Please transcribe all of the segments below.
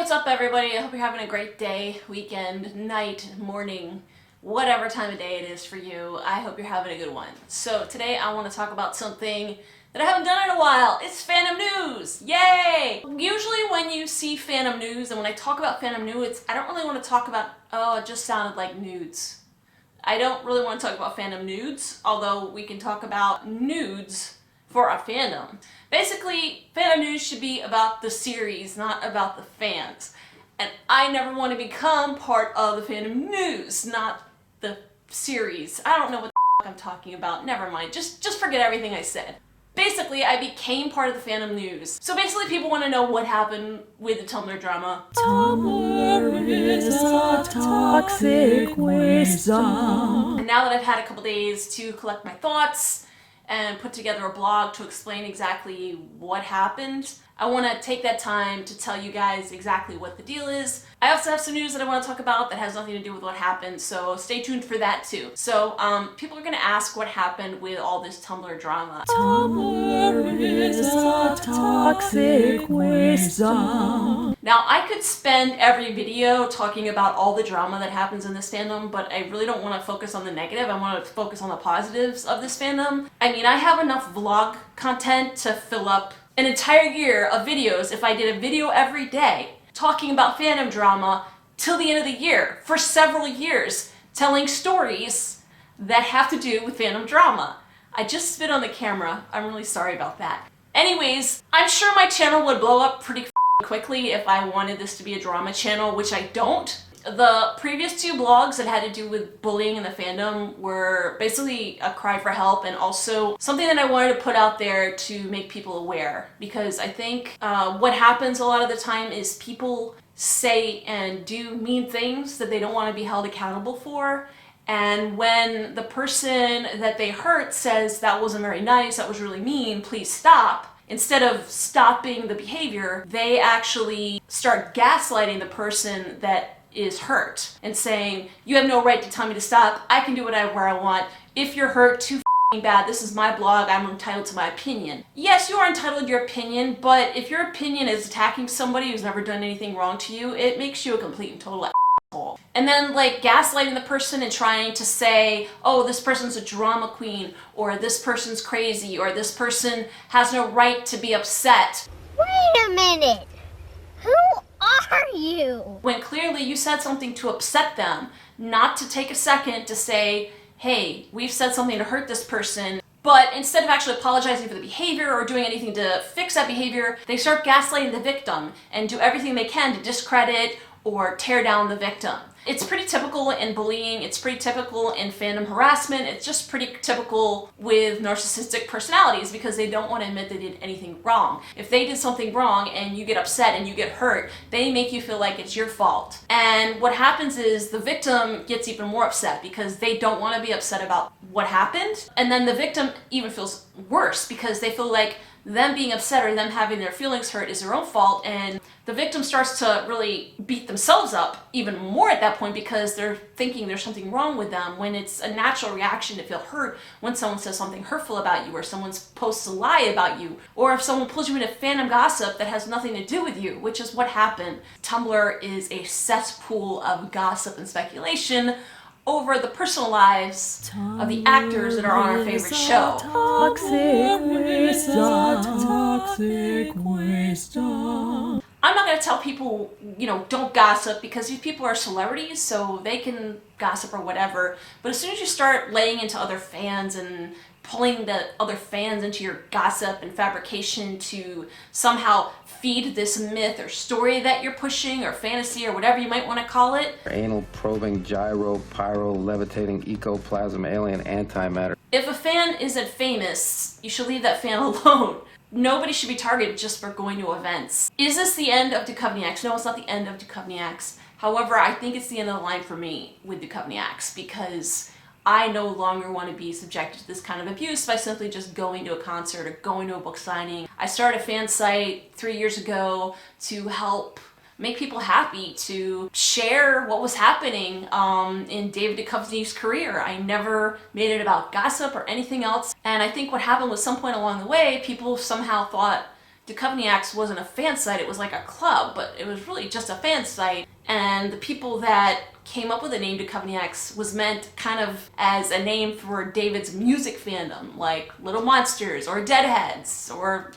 What's up everybody? I hope you're having a great day, weekend, night, morning, whatever time of day it is for you. I hope you're having a good one. So today I want to talk about something that I haven't done in a while. It's fandom news! Yay! Usually when you see fandom news, and when I talk about fandom news, I don't really want to talk about, oh, it just sounded like nudes. I don't really want to talk about fandom nudes, although we can talk about nudes for a fandom. Basically, fandom news should be about the series, not about the fans. And I never want to become part of the fandom news, not the series. I don't know what the I'm talking about. Never mind. Just forget everything I said. Basically, I became part of the fandom news. So basically, people want to know what happened with the Tumblr drama. Tumblr is a toxic waste zone. And now that I've had a couple days to collect my thoughts and put together a blog to explain exactly what happened, I want to take that time to tell you guys exactly what the deal is. I also have some news that I want to talk about that has nothing to do with what happened, so stay tuned for that too. So, people are going to ask what happened with all this Tumblr drama. Tumblr is a toxic waste zone. Now, I could spend every video talking about all the drama that happens in this fandom, but I really don't want to focus on the negative. I want to focus on the positives of this fandom. I mean, I have enough vlog content to fill up an entire year of videos if I did a video every day talking about fandom drama till the end of the year for several years, telling stories that have to do with fandom drama. I just spit on the camera. I'm really sorry about that. Anyways, I'm sure my channel would blow up pretty quickly if I wanted this to be a drama channel, which I don't. The previous two blogs that had to do with bullying in the fandom were basically a cry for help and also something that I wanted to put out there to make people aware, because I think what happens a lot of the time is people say and do mean things that they don't want to be held accountable for. And when the person that they hurt says that wasn't very nice, that was really mean, please stop, instead of stopping the behavior, they actually start gaslighting the person that is hurt and saying, you have no right to tell me to stop, I can do whatever I want. If you're hurt too bad, this is my blog, I'm entitled to my opinion. Yes, you are entitled to your opinion, but if your opinion is attacking somebody who's never done anything wrong to you, it makes you a complete and total asshole. And then like gaslighting the person and trying to say, oh, this person's a drama queen, or this person's crazy, or this person has no right to be upset. Wait a minute! Who are you? When clearly you said something to upset them, not to take a second to say, hey, we've said something to hurt this person, but instead of actually apologizing for the behavior or doing anything to fix that behavior, they start gaslighting the victim and do everything they can to discredit or tear down the victim. It's pretty typical in bullying, it's pretty typical in fandom harassment, it's just pretty typical with narcissistic personalities because they don't want to admit they did anything wrong. If they did something wrong and you get upset and you get hurt, they make you feel like it's your fault. And what happens is the victim gets even more upset because they don't want to be upset about what happened. And then the victim even feels worse because they feel like them being upset or them having their feelings hurt is their own fault, and the victim starts to really beat themselves up even more at that point because they're thinking there's something wrong with them, when it's a natural reaction to feel hurt when someone says something hurtful about you, or someone posts a lie about you, or if someone pulls you into fandom gossip that has nothing to do with you, which is what happened. Tumblr is a cesspool of gossip and speculation over the personal lives of the actors that are on our favorite show. Toxic waste zone. Toxic waste zone. I'm not going to tell people, don't gossip, because these people are celebrities, so they can gossip or whatever. But as soon as you start laying into other fans and pulling the other fans into your gossip and fabrication to somehow feed this myth or story that you're pushing, or fantasy, or whatever you might want to call it. Anal probing, gyro, pyro, levitating, ecoplasm, alien, antimatter. If a fan isn't famous, you should leave that fan alone. Nobody should be targeted just for going to events. Is this the end of Duchovny? No, it's not the end of Duchovny. However, I think it's the end of the line for me with Duchovny, because I no longer want to be subjected to this kind of abuse by simply just going to a concert or going to a book signing. I started a fan site 3 years ago to help make people happy, to share what was happening in David Duchovny's career. I never made it about gossip or anything else. And I think what happened was, some point along the way, people somehow thought Duchovny's wasn't a fan site, it was like a club, but it was really just a fan site. And the people that came up with the name Duchovny's was meant kind of as a name for David's music fandom, like Little Monsters or Deadheads or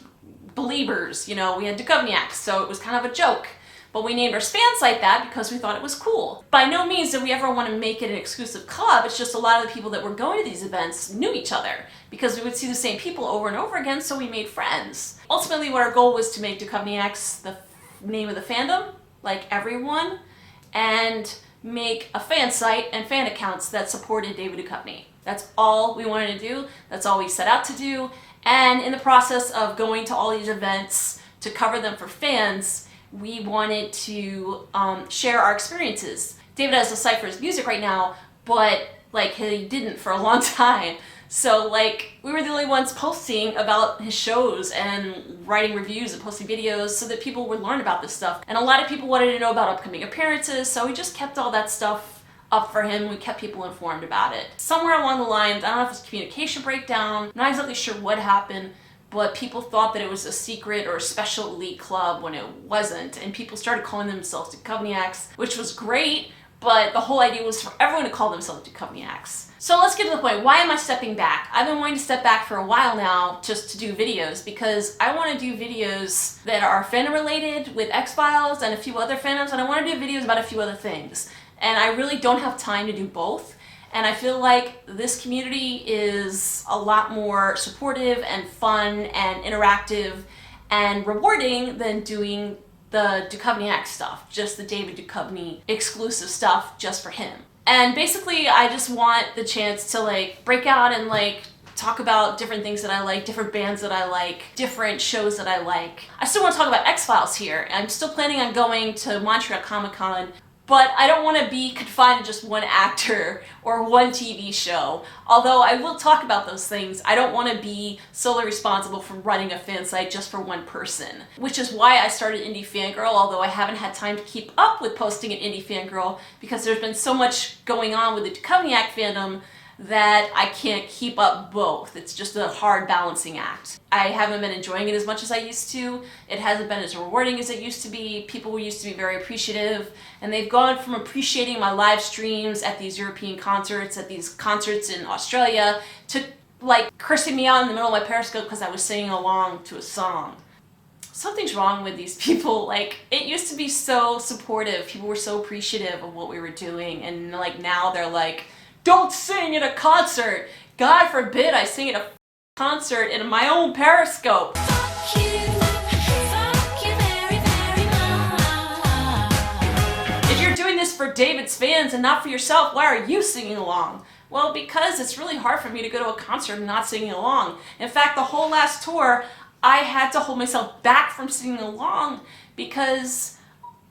Beliebers. You know, we had Duchovny's, so it was kind of a joke. But we named our fan site that because we thought it was cool. By no means did we ever want to make it an exclusive club, it's just a lot of the people that were going to these events knew each other because we would see the same people over and over again, so we made friends. Ultimately, what our goal was to make Duchovny's the name of the fandom, like everyone, and make a fan site and fan accounts that supported David Duchovny. That's all we wanted to do, that's all we set out to do, and in the process of going to all these events to cover them for fans, we wanted to share our experiences. David has a site for his music right now, but like he didn't for a long time. So like we were the only ones posting about his shows and writing reviews and posting videos so that people would learn about this stuff. And a lot of people wanted to know about upcoming appearances, so we just kept all that stuff up for him. We kept people informed about it. Somewhere along the lines, I don't know if it's a communication breakdown, not exactly sure what happened, but people thought that it was a secret or a special elite club when it wasn't, and people started calling themselves Duchovny's, which was great, but the whole idea was for everyone to call themselves Duchovny's. So let's get to the point. Why am I stepping back? I've been wanting to step back for a while now just to do videos because I want to do videos that are fandom related with X-Files and a few other fandoms, and I want to do videos about a few other things. And I really don't have time to do both. And I feel like this community is a lot more supportive and fun and interactive and rewarding than doing the Duchovny stuff, just the David Duchovny exclusive stuff just for him. And basically I just want the chance to like break out and like talk about different things that I like, different bands that I like, different shows that I like. I still want to talk about X-Files here. I'm still planning on going to Montreal Comic-Con, but I don't want to be confined to just one actor or one TV show. Although I will talk about those things, I don't want to be solely responsible for running a fan site just for one person. Which is why I started Indie Fangirl, although I haven't had time to keep up with posting an Indie Fangirl because there's been so much going on with the Duchovny fandom that I can't keep up both. It's just a hard balancing act. I haven't been enjoying it as much as I used to. It hasn't been as rewarding as it used to be. People used to be very appreciative, and they've gone from appreciating my live streams at these European concerts, at these concerts in Australia, to like cursing me out in the middle of my Periscope because I was singing along to a song. Something's wrong with these people. Like, it used to be so supportive. People were so appreciative of what we were doing, and like now they're like, don't sing at a concert! God forbid I sing at a concert in my own Periscope! Fuck you very, very much. If you're doing this for David's fans and not for yourself, why are you singing along? Well, because it's really hard for me to go to a concert and not singing along. In fact, the whole last tour, I had to hold myself back from singing along because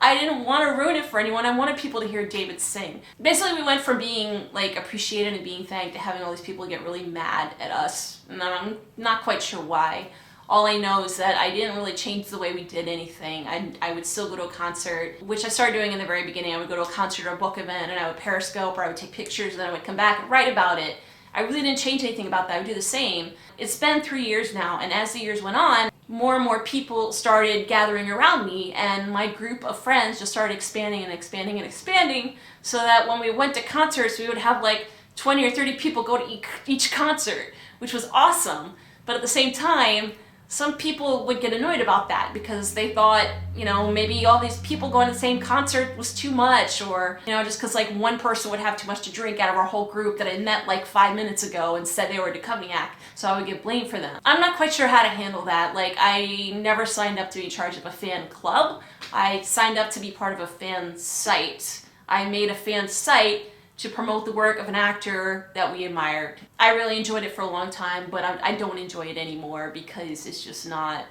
I didn't want to ruin it for anyone. I wanted people to hear David sing. Basically, we went from being like appreciated and being thanked to having all these people get really mad at us. And I'm not quite sure why. All I know is that I didn't really change the way we did anything. I would still go to a concert, which I started doing in the very beginning. I would go to a concert or a book event and I would Periscope or I would take pictures and then I would come back and write about it. I really didn't change anything about that. I would do the same. It's been 3 years now, and as the years went on, more and more people started gathering around me, and my group of friends just started expanding and expanding and expanding, so that when we went to concerts, we would have like 20 or 30 people go to each concert, which was awesome. But at the same time, some people would get annoyed about that because they thought, you know, maybe all these people going to the same concert was too much, or, you know, just because like one person would have too much to drink out of our whole group that I met like 5 minutes ago and said they were a Duchovnyak, so I would get blamed for them. I'm not quite sure how to handle that. Like, I never signed up to be in charge of a fan club. I signed up to be part of a fan site. I made a fan site to promote the work of an actor that we admired. I really enjoyed it for a long time, but I don't enjoy it anymore because it's just not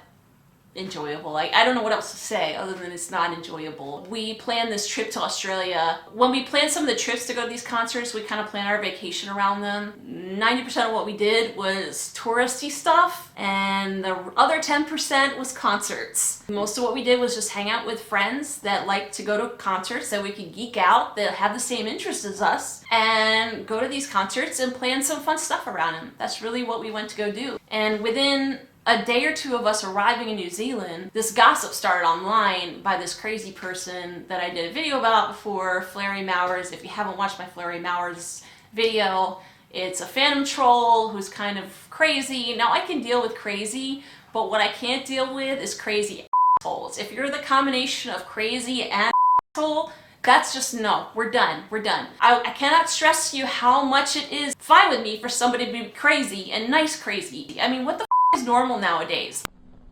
enjoyable. Like, I don't know what else to say other than it's not enjoyable. We planned this trip to Australia. When we planned some of the trips to go to these concerts, we kind of planned our vacation around them. 90% of what we did was touristy stuff, and the other 10% was concerts. Most of what we did was just hang out with friends that like to go to concerts, that we could geek out, that have the same interests as us, and go to these concerts and plan some fun stuff around them. That's really what we went to go do. And within a day or two of us arriving in New Zealand, this gossip started online by this crazy person that I did a video about before, Flary Mowers. If you haven't watched my Flary Mowers video, it's a fandom troll who's kind of crazy. Now, I can deal with crazy, but what I can't deal with is crazy assholes. If you're the combination of crazy and asshole, that's just no. We're done. We're done. I cannot stress to you how much it is fine with me for somebody to be crazy and nice crazy. I mean, what the is normal nowadays?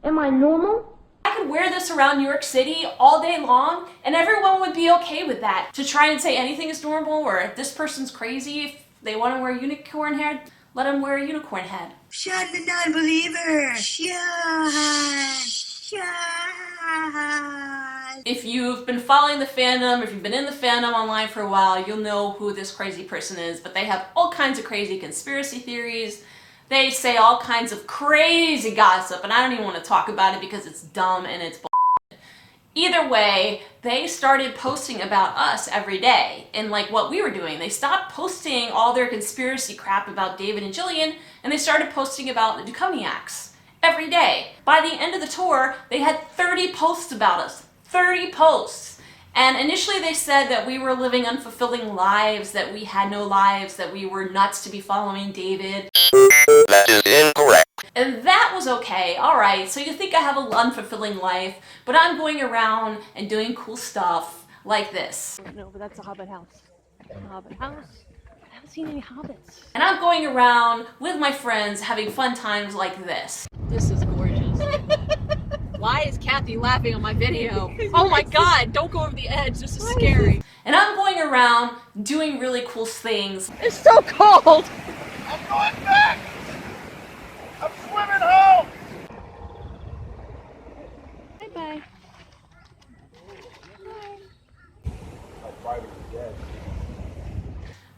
Am I normal? I could wear this around New York City all day long and everyone would be okay with that. To try and say anything is normal or if this person's crazy, if they want to wear a unicorn head, let them wear a unicorn head. Shut the non-believer! Shut! If you've been following the fandom, if you've been in the fandom online for a while, you'll know who this crazy person is, but they have all kinds of crazy conspiracy theories. They say all kinds of crazy gossip, and I don't even want to talk about it because it's dumb and it's bullshit. Either way, they started posting about us every day and like what we were doing. They stopped posting all their conspiracy crap about David and Jillian, and they started posting about the Duchovniacs every day. By the end of the tour, they had 30 posts about us. 30 posts. And initially they said that we were living unfulfilling lives, that we had no lives, that we were nuts to be following David. That is incorrect. And that was okay. Alright, so you think I have an unfulfilling life, but I'm going around and doing cool stuff like this. No, but that's a hobbit house. A hobbit house? I haven't seen any hobbits. And I'm going around with my friends having fun times like this. This is gorgeous. Why is Kathy laughing on my video? Oh my god, don't go over the edge. This is scary. And I'm going around doing really cool things. It's so cold! I'm going back! I'm swimming home! Bye-bye.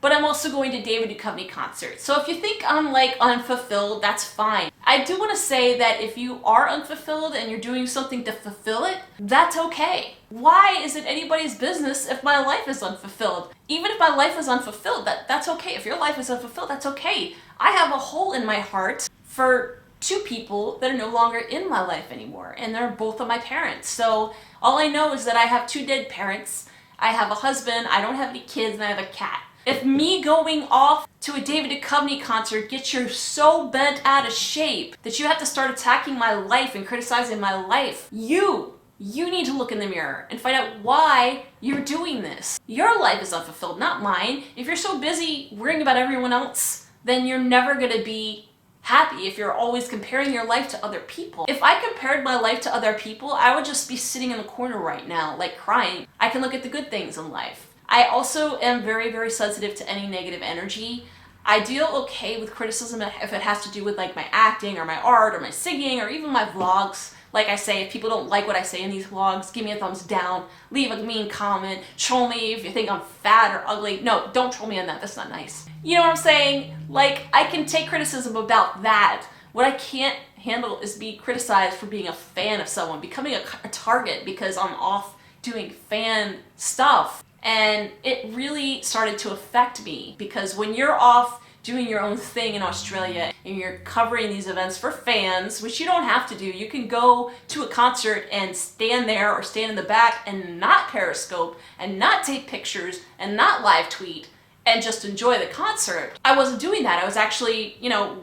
But I'm also going to David Duchovny concerts. So if you think I'm like unfulfilled, that's fine. I do want to say that if you are unfulfilled and you're doing something to fulfill it, that's okay. Why is it anybody's business if my life is unfulfilled? Even if my life is unfulfilled, that's okay. If your life is unfulfilled, that's okay. I have a hole in my heart for two people that are no longer in my life anymore, and they're both of my parents. So all I know is that I have two dead parents, I have a husband, I don't have any kids, and I have a cat. If me going off to a David Duchovny concert gets you so bent out of shape that you have to start attacking my life and criticizing my life, you need to look in the mirror and find out why you're doing this. Your life is unfulfilled, not mine. If you're so busy worrying about everyone else, then you're never gonna be happy if you're always comparing your life to other people. If I compared my life to other people, I would just be sitting in the corner right now, like crying. I can look at the good things in life. I also am very, very sensitive to any negative energy. I deal okay with criticism if it has to do with like my acting or my art or my singing or even my vlogs. Like I say, if people don't like what I say in these vlogs, give me a thumbs down, leave a mean comment, troll me if you think I'm fat or ugly. No, don't troll me on that, that's not nice. You know what I'm saying? Like, I can take criticism about that. What I can't handle is being criticized for being a fan of someone, becoming a target because I'm off doing fan stuff. And it really started to affect me because when you're off doing your own thing in Australia and you're covering these events for fans, which you don't have to do, you can go to a concert and stand there or stand in the back and not periscope and not take pictures and not live tweet and just enjoy the concert. I wasn't doing that. I was actually,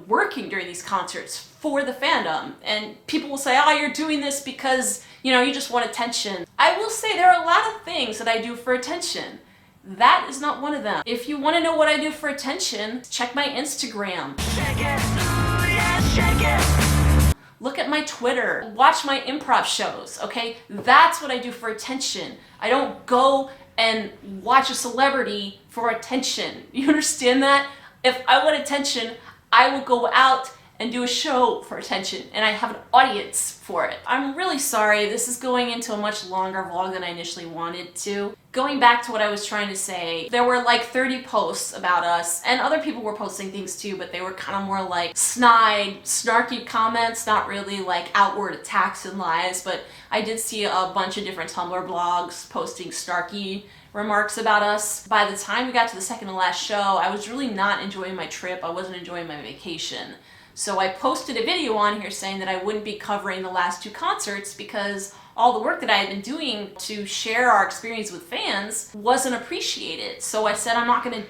working during these concerts for the fandom. And people will say, oh, you're doing this because, you just want attention. I will say there are a lot of things that I do for attention. That is not one of them. If you want to know what I do for attention, check my Instagram. Shake it, ooh, yeah, shake it. Look at my Twitter. Watch my improv shows, okay? That's what I do for attention. I don't go and watch a celebrity for attention. You understand that? If I want attention, I would go out and do a show for attention, and I have an audience for it. I'm really sorry, this is going into a much longer vlog than I initially wanted to. Going back to what I was trying to say, there were like 30 posts about us, and other people were posting things too, but they were kind of more like snide, snarky comments, not really like outward attacks and lies, but I did see a bunch of different Tumblr blogs posting snarky remarks about us. By the time we got to the second to last show, I was really not enjoying my trip. I wasn't enjoying my vacation. So I posted a video on here saying that I wouldn't be covering the last 2 concerts because all the work that I had been doing to share our experience with fans wasn't appreciated. So I said I'm not gonna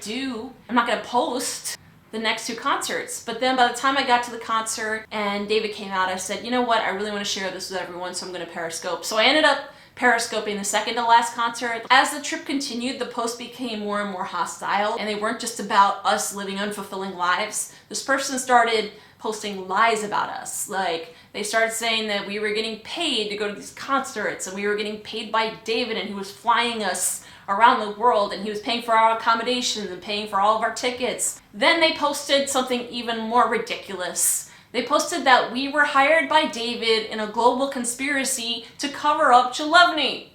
post the next 2 concerts. But then by the time I got to the concert and David came out, I said, you know what, I really want to share this with everyone, so I'm gonna Periscope. So I ended up Periscoping the second to last concert. As the trip continued, the posts became more and more hostile, and they weren't just about us living unfulfilling lives. This person started posting lies about us. Like, they started saying that we were getting paid to go to these concerts, and we were getting paid by David, and he was flying us around the world, and he was paying for our accommodations and paying for all of our tickets. Then they posted something even more ridiculous. They posted that we were hired by David in a global conspiracy to cover up Chalevny.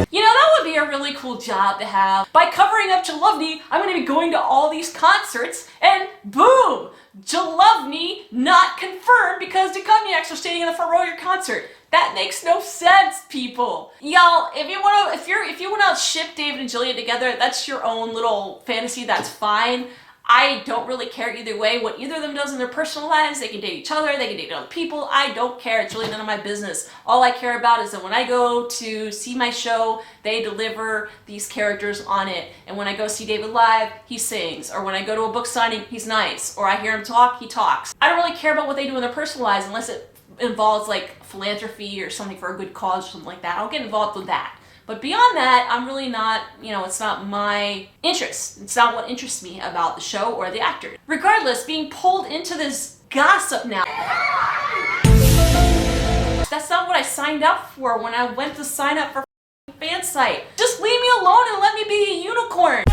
You know, that would be a really cool job to have. By covering up Chalevny, I'm going to be going to all these concerts, and boom! Chalevny not confirmed because the Cognacs are standing in the front row of your concert. That makes no sense, people. Y'all, if you want to ship David and Jillian together, that's your own little fantasy, that's fine. I don't really care either way. What either of them does in their personal lives, they can date each other, they can date other people. I don't care. It's really none of my business. All I care about is that when I go to see my show, they deliver these characters on it. And when I go see David live, he sings. Or when I go to a book signing, he's nice. Or I hear him talk, he talks. I don't really care about what they do in their personal lives unless it involves like philanthropy or something for a good cause or something like that. I'll get involved with that. But beyond that, I'm really not, it's not my interest. It's not what interests me about the show or the actors. Regardless, being pulled into this gossip now. That's not what I signed up for when I went to sign up for fan site. Just leave me alone and let me be a unicorn.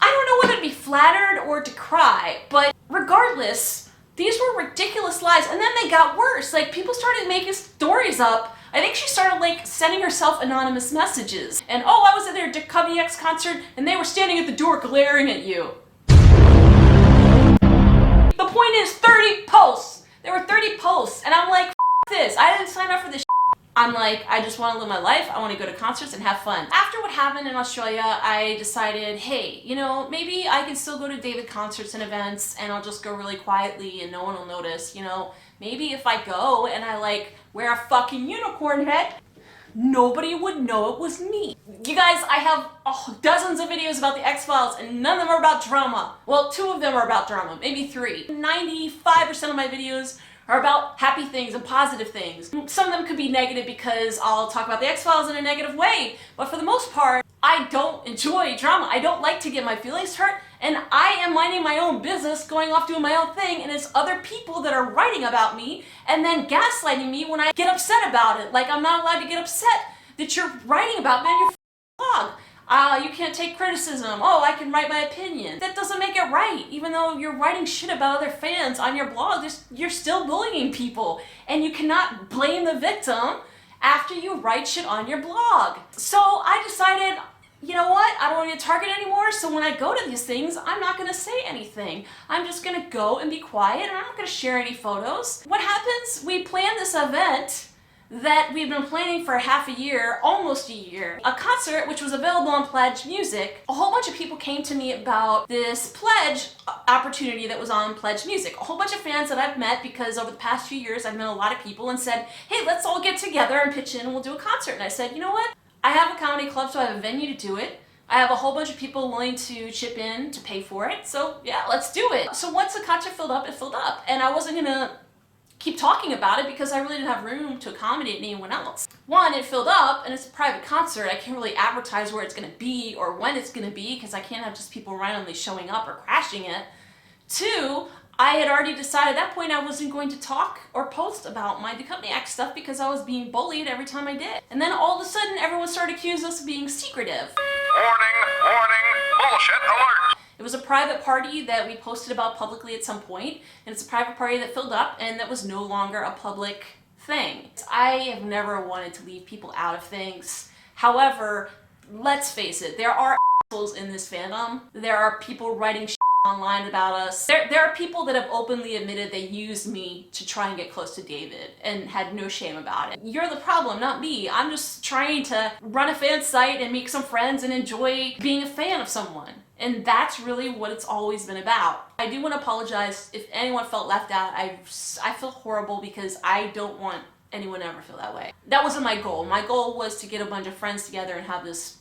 I don't know whether to be flattered or to cry, but regardless, these were ridiculous lies, and then they got worse. Like, people started making stories up. I think she started, like, sending herself anonymous messages. And, oh, I was at their Cognacs concert, and they were standing at the door glaring at you. The point is, 30 posts. There were 30 posts, and I'm like, F this. I didn't sign up for this. I'm like, I just want to live my life. I want to go to concerts and have fun. After what happened in Australia, I decided, hey, maybe I can still go to David concerts and events and I'll just go really quietly and no one will notice, Maybe if I go and I wear a fucking unicorn head, nobody would know it was me. You guys, I have dozens of videos about the X-Files and none of them are about drama. Well, 2 of them are about drama, maybe 3. 95% of my videos are about happy things and positive things. Some of them could be negative because I'll talk about the X-Files in a negative way, but for the most part, I don't enjoy drama. I don't like to get my feelings hurt, and I am minding my own business, going off doing my own thing, and it's other people that are writing about me and then gaslighting me when I get upset about it. Like, I'm not allowed to get upset that you're writing about me on your blog. You can't take criticism. Oh, I can write my opinion. That doesn't make it right. Even though you're writing shit about other fans on your blog, you're still bullying people. And you cannot blame the victim after you write shit on your blog. So I decided, you know what? I don't want to be a target anymore, so when I go to these things, I'm not going to say anything. I'm just going to go and be quiet, and I'm not going to share any photos. What happens? We plan this event that we've been planning for half a year, almost a year. A concert which was available on Pledge Music. A whole bunch of people came to me about this Pledge opportunity that was on Pledge Music. A whole bunch of fans that I've met because over the past few years I've met a lot of people and said, hey, let's all get together and pitch in and we'll do a concert. And I said, you know what? I have a comedy club, so I have a venue to do it. I have a whole bunch of people willing to chip in to pay for it. So yeah, let's do it. So once the concert filled up, it filled up. And I wasn't gonna keep talking about it because I really didn't have room to accommodate anyone else. One, it filled up and it's a private concert. I can't really advertise where it's gonna be or when it's gonna be because I can't have just people randomly showing up or crashing it. 2, I had already decided at that point I wasn't going to talk or post about my Cognacs stuff because I was being bullied every time I did. And then all of a sudden everyone started accusing us of being secretive. Warning, warning, bullshit alert. It was a private party that we posted about publicly at some point, and it's a private party that filled up and that was no longer a public thing. I have never wanted to leave people out of things. However, let's face it, there are assholes in this fandom. There are people writing shit online about us. There are people that have openly admitted they used me to try and get close to David and had no shame about it. You're the problem, not me. I'm just trying to run a fan site and make some friends and enjoy being a fan of someone. And that's really what it's always been about. I do want to apologize if anyone felt left out. I feel horrible because I don't want anyone to ever feel that way. That wasn't my goal. My goal was to get a bunch of friends together and have this,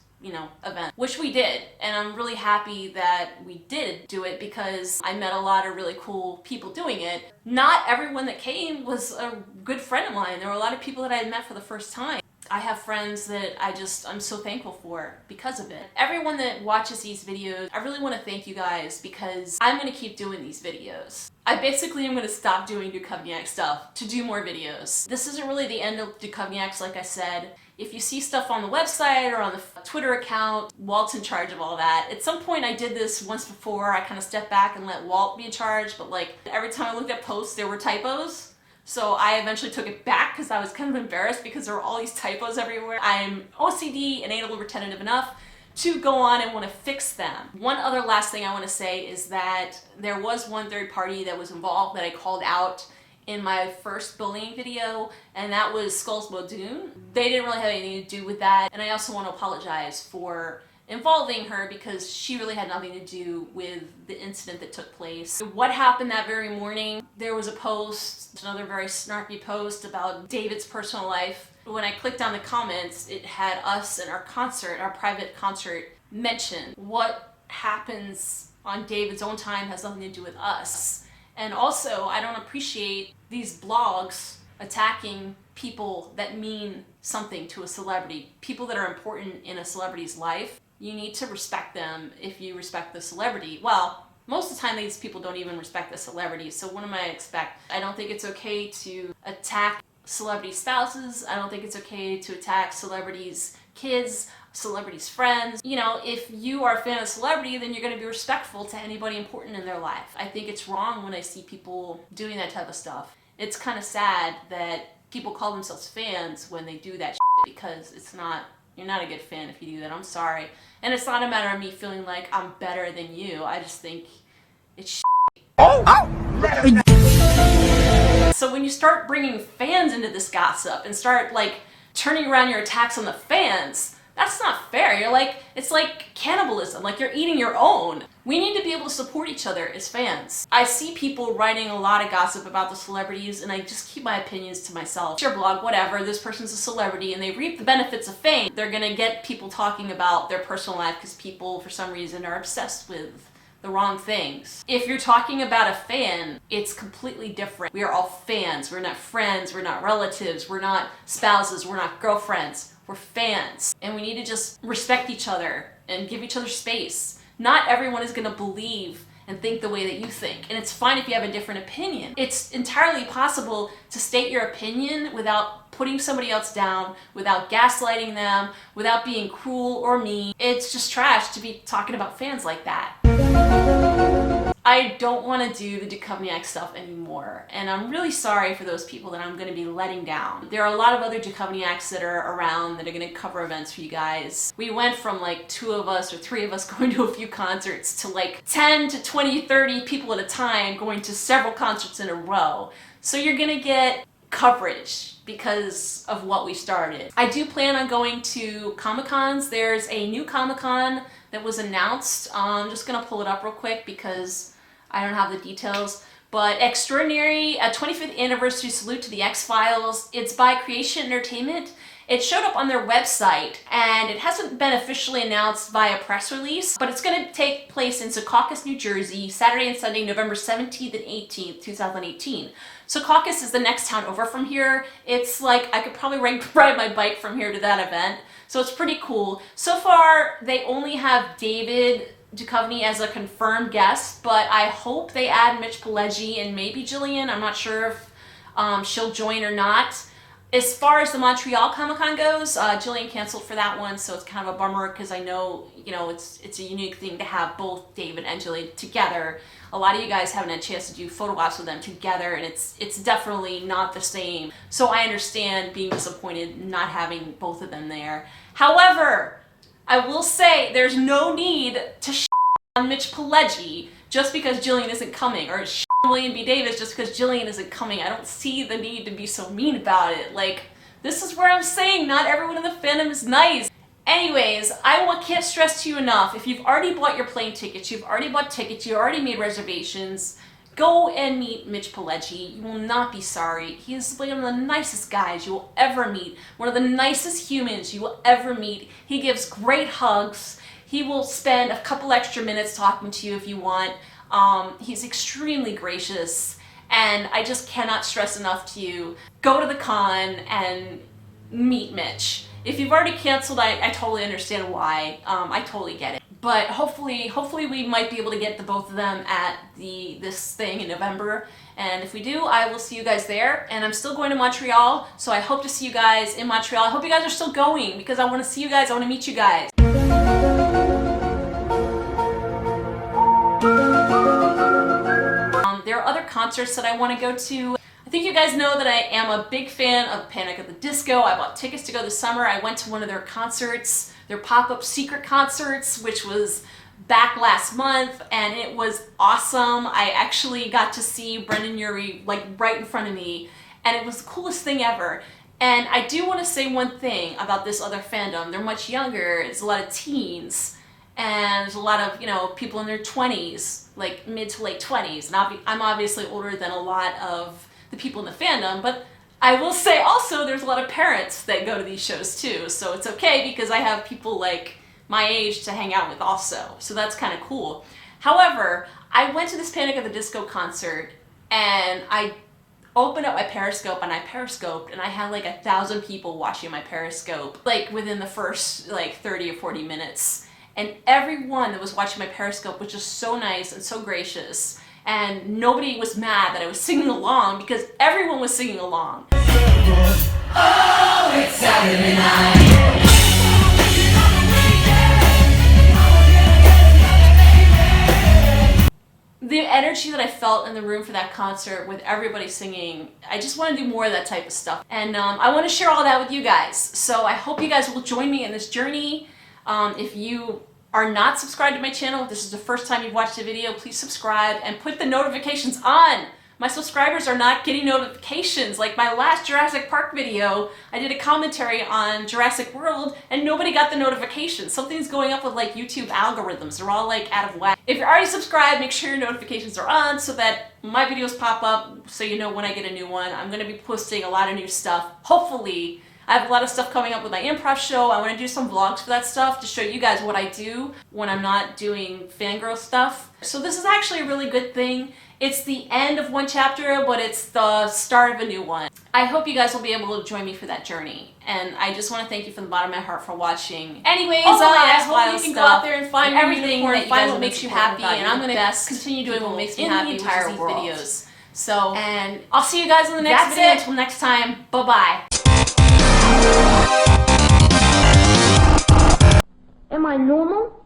event, which we did. And I'm really happy that we did do it because I met a lot of really cool people doing it. Not everyone that came was a good friend of mine. There were a lot of people that I had met for the first time. I have friends that I'm so thankful for because of it. Everyone that watches these videos, I really want to thank you guys because I'm going to keep doing these videos. I basically am going to stop doing Duchovniak stuff to do more videos. This isn't really the end of Duchovniaks, like I said. If you see stuff on the website or on the Twitter account, Walt's in charge of all that. At some point I did this once before. I kind of stepped back and let Walt be in charge, but like every time I looked at posts there were typos. So I eventually took it back because I was kind of embarrassed because there were all these typos everywhere. I'm OCD and anal retentive enough to go on and want to fix them. One other last thing I want to say is that there was one third party that was involved that I called out in my first bullying video, and that was Skulls Muldoon. They didn't really have anything to do with that, and I also want to apologize for involving her because she really had nothing to do with the incident that took place. What happened that very morning, there was a post, another very snarky post about David's personal life. When I clicked on the comments, it had us and our concert, our private concert, mentioned. What happens on David's own time has nothing to do with us. And also, I don't appreciate these blogs attacking people that mean something to a celebrity, people that are important in a celebrity's life. You need to respect them if you respect the celebrity. Well, most of the time these people don't even respect the celebrity, so what am I to expect? I don't think it's okay to attack celebrity spouses. I don't think it's okay to attack celebrities' kids, celebrities' friends. If you are a fan of a celebrity, then you're going to be respectful to anybody important in their life. I think it's wrong when I see people doing that type of stuff. It's kind of sad that people call themselves fans when they do that shit because you're not a good fan if you do that. I'm sorry. And it's not a matter of me feeling like I'm better than you. I just think it's shit. So when you start bringing fans into this gossip and start turning around your attacks on the fans, that's not fair. It's like cannibalism, like you're eating your own. We need to be able to support each other as fans. I see people writing a lot of gossip about the celebrities and I just keep my opinions to myself. It's your blog, whatever, this person's a celebrity and they reap the benefits of fame. They're gonna get people talking about their personal life because people, for some reason, are obsessed with the wrong things. If you're talking about a fan, it's completely different. We are all fans. We're not friends. We're not relatives. We're not spouses. We're not girlfriends. We're fans. And we need to just respect each other and give each other space. Not everyone is going to believe and think the way that you think. And it's fine if you have a different opinion. It's entirely possible to state your opinion without putting somebody else down, without gaslighting them, without being cruel or mean. It's just trash to be talking about fans like that. I don't want to do the Duchovniak stuff anymore, and I'm really sorry for those people that I'm going to be letting down. There are a lot of other Duchovniaks that are around that are going to cover events for you guys. We went from 2 of us or 3 of us going to a few concerts to 10 to 20, 30 people at a time going to several concerts in a row. So you're going to get coverage because of what we started. I do plan on going to Comic-Cons. There's a new Comic-Con that was announced. I'm just gonna pull it up real quick because I don't have the details. But Extraordinary, a 25th anniversary salute to the X-Files. It's by Creation Entertainment. It showed up on their website and it hasn't been officially announced via press release, but it's gonna take place in Secaucus, New Jersey, Saturday and Sunday, November 17th and 18th, 2018. Secaucus is the next town over from here. It's I could probably ride my bike from here to that event. So it's pretty cool. So far, they only have David Duchovny as a confirmed guest, but I hope they add Mitch Pileggi and maybe Jillian. I'm not sure if she'll join or not. As far as the Montreal Comic-Con goes, Jillian canceled for that one, so it's kind of a bummer because I know, it's a unique thing to have both David and Jillian together. A lot of you guys haven't had a chance to do photo ops with them together, and it's definitely not the same. So I understand being disappointed not having both of them there. However, I will say there's no need to on Mitch Pileggi just because Jillian isn't coming, or William B. Davis just because Jillian isn't coming. I don't see the need to be so mean about it. Like, this is where I'm saying not everyone in the fandom is nice. Anyways, can't stress to you enough, if you've already bought your plane tickets, you've already bought tickets, you already made reservations, go and meet Mitch Pileggi. You will not be sorry. He is one of the nicest guys you will ever meet, one of the nicest humans you will ever meet. He gives great hugs. He will spend a couple extra minutes talking to you if you want. He's extremely gracious, and I just cannot stress enough to you, go to the con and meet Mitch. If you've already canceled, I totally understand why. I totally get it. But hopefully we might be able to get the both of them at this thing in November. And if we do, I will see you guys there. And I'm still going to Montreal, so I hope to see you guys in Montreal. I hope you guys are still going, because I want to see you guys, I want to meet you guys. There are other concerts that I want to go to. I think you guys know that I am a big fan of Panic at the Disco. I bought tickets to go this summer. I went to one of their concerts, their pop-up secret concerts, which was back last month, and it was awesome. I actually got to see Brendan Urie like right in front of me, and it was the coolest thing ever. And I do want to say one thing about this other fandom. They're much younger. It's a lot of teens, and there's a lot of, you know, people in their 20s, like mid to late 20s. And I'm obviously older than a lot of the people in the fandom, but I will say also there's a lot of parents that go to these shows too, so it's okay because I have people like my age to hang out with also, so that's kind of cool. However, I went to this Panic at the Disco concert and I opened up my Periscope and I periscoped, and I had like 1,000 people watching my Periscope like within the first like 30 or 40 minutes, and everyone that was watching my Periscope was just so nice and so gracious. And nobody was mad that I was singing along because everyone was singing along. Oh, it's Saturday night. The energy that I felt in the room for that concert with everybody singing, I just want to do more of that type of stuff. And I want to share all that with you guys. So I hope you guys will join me in this journey. If you are not subscribed to my channel, if this is the first time you've watched a video, please subscribe and put the notifications on. My subscribers are not getting notifications. Like my last Jurassic Park video, I did a commentary on Jurassic World and nobody got the notifications. Something's going up with like YouTube algorithms. They're all like out of whack. If you're already subscribed, make sure your notifications are on so that my videos pop up so you know when I get a new one. I'm going to be posting a lot of new stuff. Hopefully. I have a lot of stuff coming up with my improv show. I want to do some vlogs for that stuff to show you guys what I do when I'm not doing fangirl stuff. So this is actually a really good thing. It's the end of one chapter, but it's the start of a new one. I hope you guys will be able to join me for that journey. And I just want to thank you from the bottom of my heart for watching. Anyways, I hope you can go out there and find everything that you find what makes you happy, and I'm going to continue doing what makes me happy in the entire world. Videos. So, and I'll see you guys in the next video. Until next time, bye-bye. Am I normal?